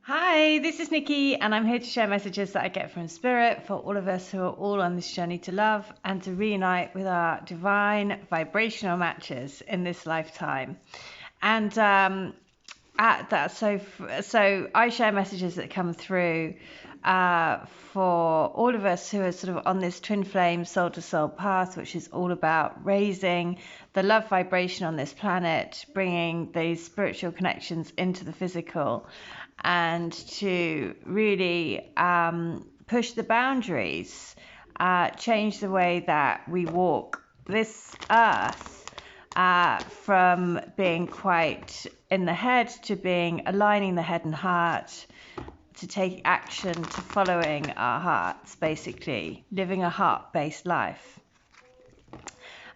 Hi, this is Nikki, and I'm here to share messages that I get from Spirit for all of us who are all on this journey to love and to reunite with our divine vibrational matches in this lifetime. And at that, so I share messages that come through for all of us who are sort of on this twin flame soul to soul path, which is all about raising the love vibration on this planet, bringing these spiritual connections into the physical, and to really push the boundaries, change the way that we walk this earth, from being quite in the head to being aligning the head and heart, to take action, to following our hearts, basically living a heart-based life.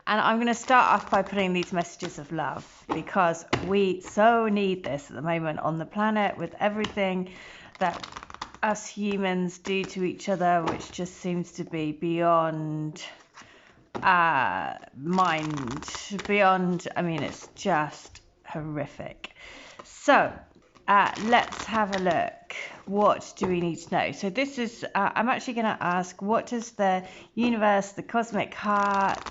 And I'm going to start off by putting these messages of love, because we so need this at the moment on the planet, with everything that us humans do to each other, which just seems to be beyond mind, beyond, I mean, it's just horrific. So let's have a look. What do we need to know? So this is, I'm actually going to ask, what does the universe, the cosmic heart,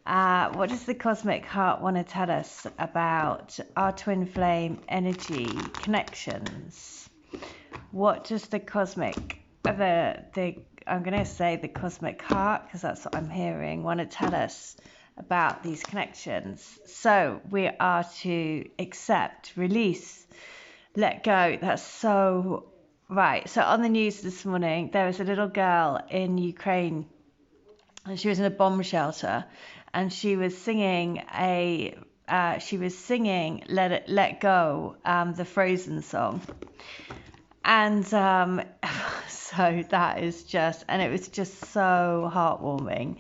what does the cosmic heart want to tell us about our twin flame energy connections? What does the cosmic, I'm going to say the cosmic heart, because that's what I'm hearing, want to tell us about these connections? So we are to accept, release, let go. That's so right. So on the news this morning, there was a little girl in Ukraine, and she was in a bomb shelter, and she was singing Let Go, the Frozen song. And so that is just, and it was just so heartwarming,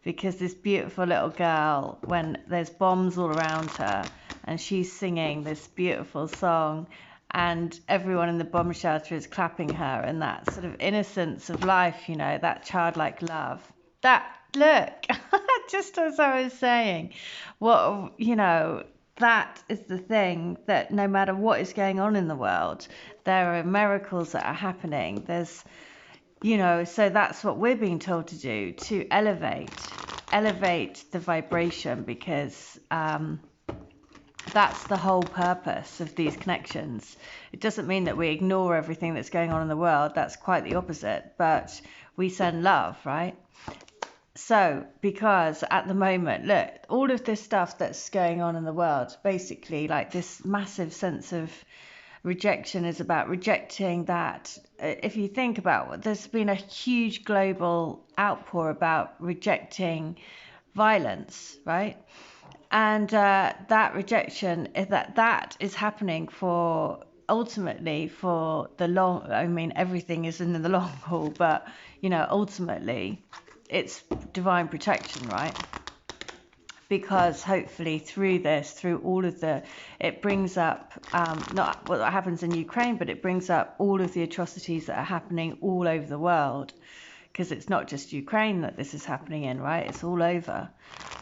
because this beautiful little girl, when there's bombs all around her and she's singing this beautiful song, and everyone in the bomb shelter is clapping her, and that sort of innocence of life, you know, that childlike love. That, look, just as I was saying, what, you know, that is the thing, that no matter what is going on in the world, there are miracles that are happening. There's, you know, so that's what we're being told to do, to elevate the vibration, because that's the whole purpose of these connections. It doesn't mean that we ignore everything that's going on in the world. That's quite the opposite. But we send love, right? So, because at the moment, look, all of this stuff that's going on in the world, basically, like this massive sense of rejection, is about rejecting that. If you think about what, there's been a huge global outpour about rejecting violence, right? And that rejection, that is happening for, ultimately, for the long, I mean, everything is in the long haul, but, you know, ultimately, it's divine protection, right? Because hopefully through this, through all of the, it brings up, not what happens in Ukraine, but it brings up all of the atrocities that are happening all over the world. Because it's not just Ukraine that this is happening in, right? It's all over.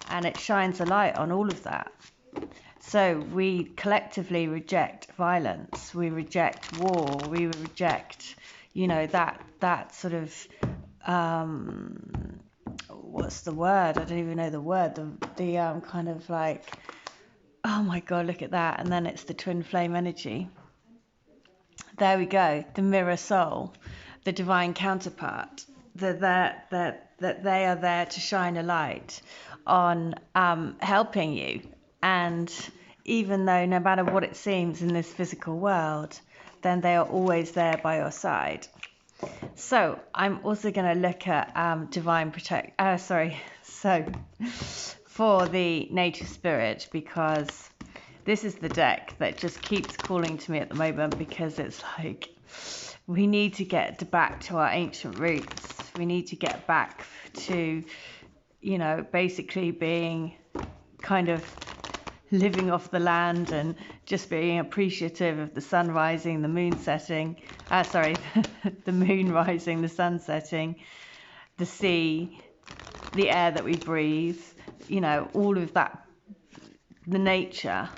And it shines a light on all of that. So we collectively reject violence. We reject war. We reject, you know, that sort of, what's the word? I don't even know the word. The kind of like, oh my God, look at that. And then it's the twin flame energy. There we go. The mirror soul, the divine counterpart. That they are there to shine a light on helping you. And even though no matter what it seems in this physical world, then they are always there by your side. So I'm also going to look at divine protect. So for the native spirit, because this is the deck that just keeps calling to me at the moment, because it's like we need to get back to our ancient roots. We need to get back to, you know, basically being kind of living off the land and just being appreciative of the sun rising, the moon setting, the moon rising, the sun setting, the sea, the air that we breathe, you know, all of that the nature,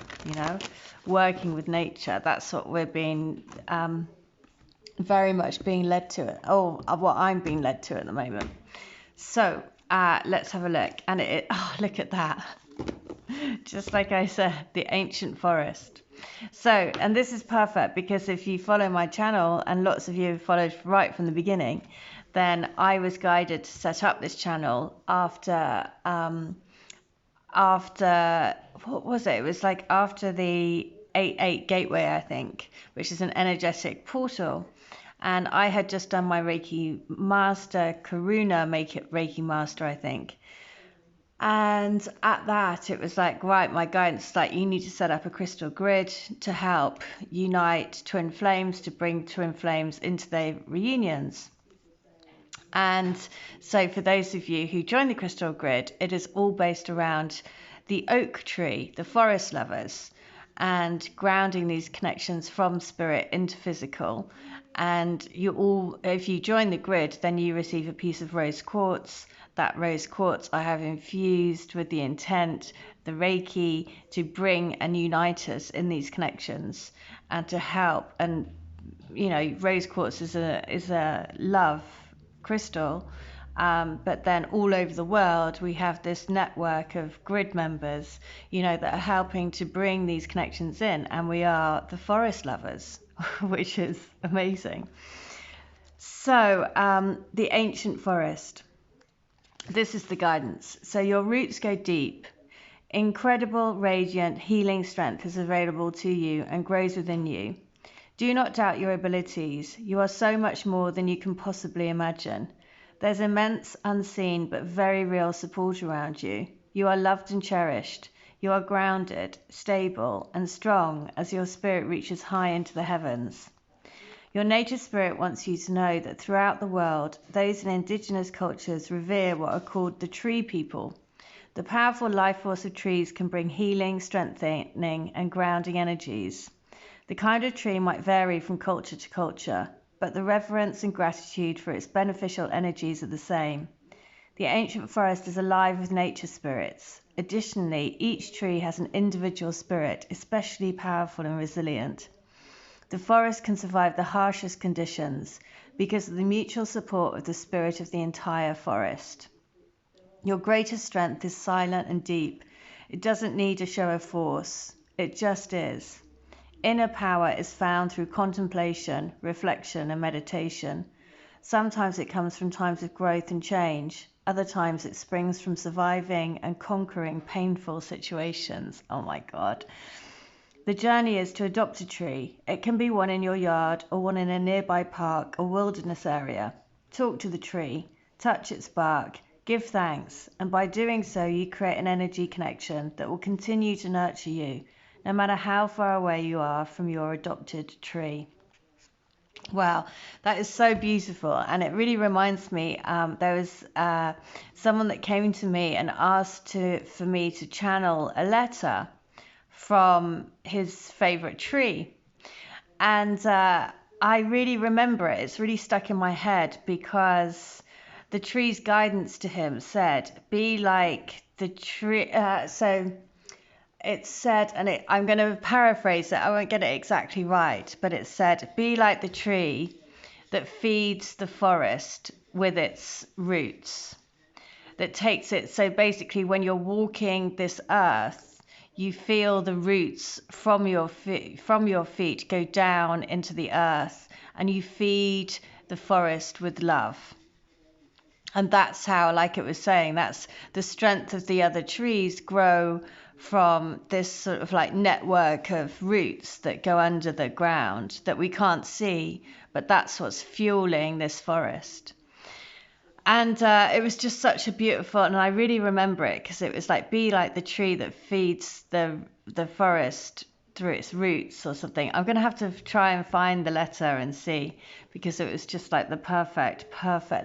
working with nature. That's what we're being very much being led to it. What I'm being led to at the moment. So let's have a look. And look at that. Just like I said, the ancient forest. So, and this is perfect because if you follow my channel, and lots of you have followed right from the beginning, then I was guided to set up this channel after what was it? It was like after the 8-8 gateway, I think, which is an energetic portal. And I had just done my Reiki master, Karuna Reiki master, I think. And at that, it was like, right, my guidance is like, you need to set up a crystal grid to help unite twin flames, to bring twin flames into their reunions. And so for those of you who join the crystal grid, it is all based around the oak tree, the forest lovers, and grounding these connections from spirit into physical. And if you join the grid, then you receive a piece of rose quartz. That rose quartz I have infused with the intent, the Reiki, to bring and unite us in these connections and to help. And rose quartz is a love crystal, but then all over the world we have this network of grid members, that are helping to bring these connections in, and we are the forest lovers, which is amazing. So the ancient forest. This is the guidance. So your roots go deep. Incredible, radiant, healing strength is available to you and grows within you. Do not doubt your abilities. You are so much more than you can possibly imagine. There's immense, unseen, but very real support around you. You are loved and cherished. You are grounded, stable, and strong as your spirit reaches high into the heavens. Your nature spirit wants you to know that throughout the world, those in indigenous cultures revere what are called the tree people. The powerful life force of trees can bring healing, strengthening, and grounding energies. The kind of tree might vary from culture to culture, but the reverence and gratitude for its beneficial energies are the same. The ancient forest is alive with nature spirits. Additionally, each tree has an individual spirit, especially powerful and resilient. The forest can survive the harshest conditions because of the mutual support of the spirit of the entire forest. Your greatest strength is silent and deep. It doesn't need a show of force. It just is. Inner power is found through contemplation, reflection, and meditation. Sometimes it comes from times of growth and change. Other times it springs from surviving and conquering painful situations. Oh my God. The journey is to adopt a tree. It can be one in your yard or one in a nearby park or wilderness area. Talk to the tree, touch its bark, give thanks, and by doing so you create an energy connection that will continue to nurture you, no matter how far away you are from your adopted tree. Wow, that is so beautiful, and it really reminds me, there was someone that came to me and asked for me to channel a letter from his favorite tree, and I really remember it. It's really stuck in my head because the tree's guidance to him said, be like the tree. So it said, and I'm going to paraphrase it, I won't get it exactly right, but it said, be like the tree that feeds the forest with its roots, that takes it. So basically, when you're walking this earth, you feel the roots from your feet go down into the earth, and you feed the forest with love. And that's how, like it was saying, that's the strength of the other trees grow from this sort of like network of roots that go under the ground that we can't see, but that's what's fueling this forest. And it was just such a beautiful, and I really remember it because it was like, be like the tree that feeds the forest through its roots or something. I'm going to have to try and find the letter and see, because it was just like the perfect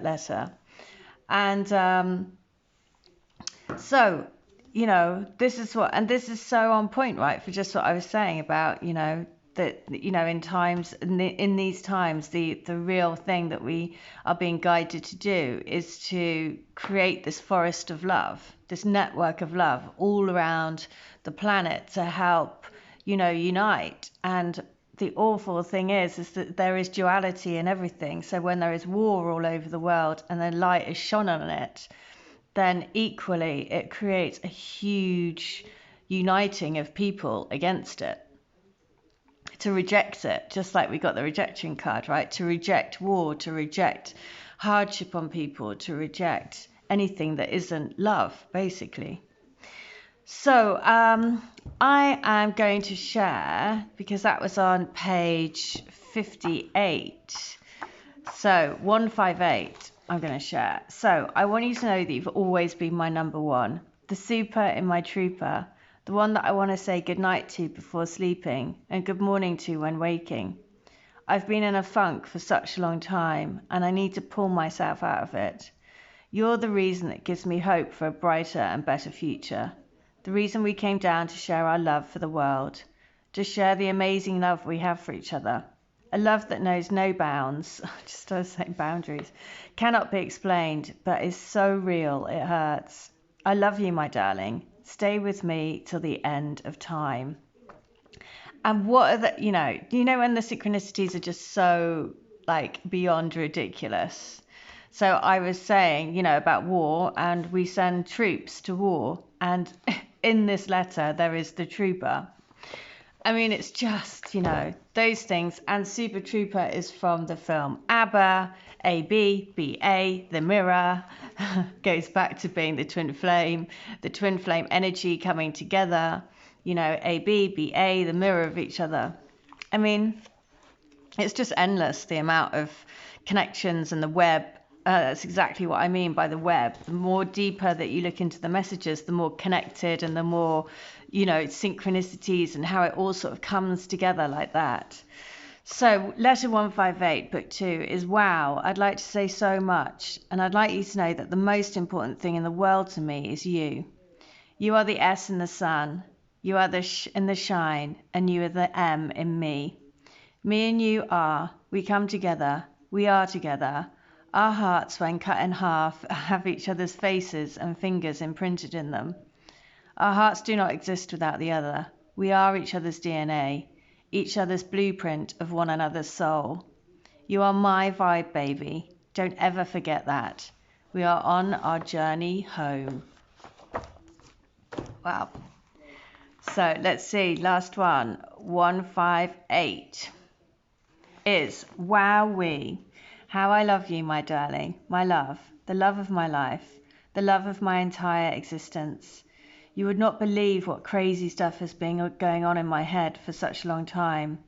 letter. And so, this is so on point, right, for just what I was saying about, that, you know, in these times, the real thing that we are being guided to do is to create this forest of love, this network of love all around the planet to help, you know, unite. And the awful thing is that there is duality in everything. So when there is war all over the world and the light is shone on it, then equally it creates a huge uniting of people against it, to reject it, just like we got the rejection card, right? To reject war, to reject hardship on people, to reject anything that isn't love, basically. So I am going to share, because that was on page 58. So 158, I'm going to share. So I want you to know that you've always been my number one, the super in my trooper, the one that I want to say goodnight to before sleeping and good morning to when waking. I've been in a funk for such a long time and I need to pull myself out of it. You're the reason that gives me hope for a brighter and better future. The reason we came down to share our love for the world, to share the amazing love we have for each other. A love that knows no bounds, just I was saying boundaries, cannot be explained, but is so real it hurts. I love you, my darling. Stay with me till the end of time. And what are the, you know when the synchronicities are just so like beyond ridiculous. So I was saying, you know, about war, and we send troops to war, and in this letter there is the trooper. I mean, it's just, you know, those things. And Super Trooper is from the film ABBA, AB, BA, the mirror, goes back to being the twin flame energy coming together, you know, AB, BA, the mirror of each other. I mean, it's just endless, the amount of connections and the web. That's exactly what I mean by the web. The more deeper that you look into the messages, the more connected and the more, you know, synchronicities and how it all sort of comes together like that. So letter 158, book 2 is wow. I'd like to say so much, and I'd like you to know that the most important thing in the world to me is you. You are the S in the sun. You are the sh in the shine, and you are the M in me. Me and you are. We come together. We are together. Our hearts, when cut in half, have each other's faces and fingers imprinted in them. Our hearts do not exist without the other. We are each other's DNA, each other's blueprint of one another's soul. You are my vibe, baby. Don't ever forget that. We are on our journey home. Wow. So let's see, last one, 158, is wowee. How I love you, my darling, my love, the love of my life, the love of my entire existence. You would not believe what crazy stuff has been going on in my head for such a long time.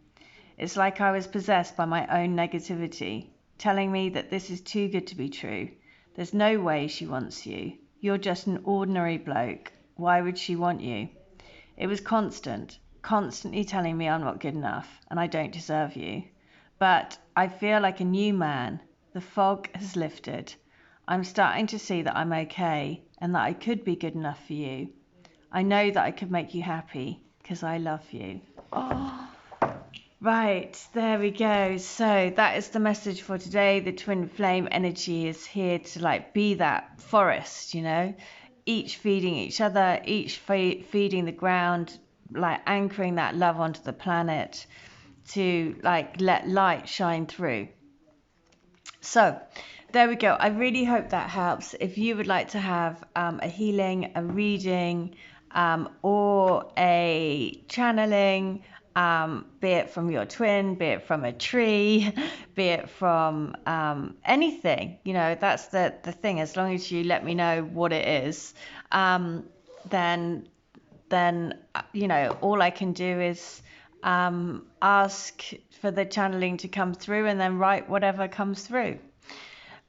It's like I was possessed by my own negativity, telling me that this is too good to be true. There's no way she wants you. You're just an ordinary bloke. Why would she want you? It was constantly telling me I'm not good enough and I don't deserve you. But I feel like a new man. The fog has lifted. I'm starting to see that I'm okay and that I could be good enough for you. I know that I could make you happy because I love you. Oh, right, there we go. So that is the message for today. The twin flame energy is here to like be that forest, you know, each feeding each other, each feeding the ground, like anchoring that love onto the planet, to like let light shine through. So there we go. I really hope that helps. If you would like to have a healing, a reading, or a channeling, be it from your twin, be it from a tree, be it from anything, you know, that's the thing. As long as you let me know what it is, then you know, all I can do is ask for the channeling to come through and then write whatever comes through.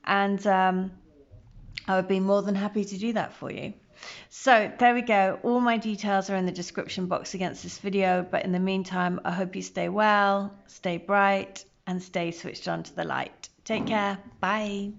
And I would be more than happy to do that for you. So there we go. All my details are in the description box against this video. But in the meantime, I hope you stay well, stay bright, and stay switched on to the light. Take care. Bye.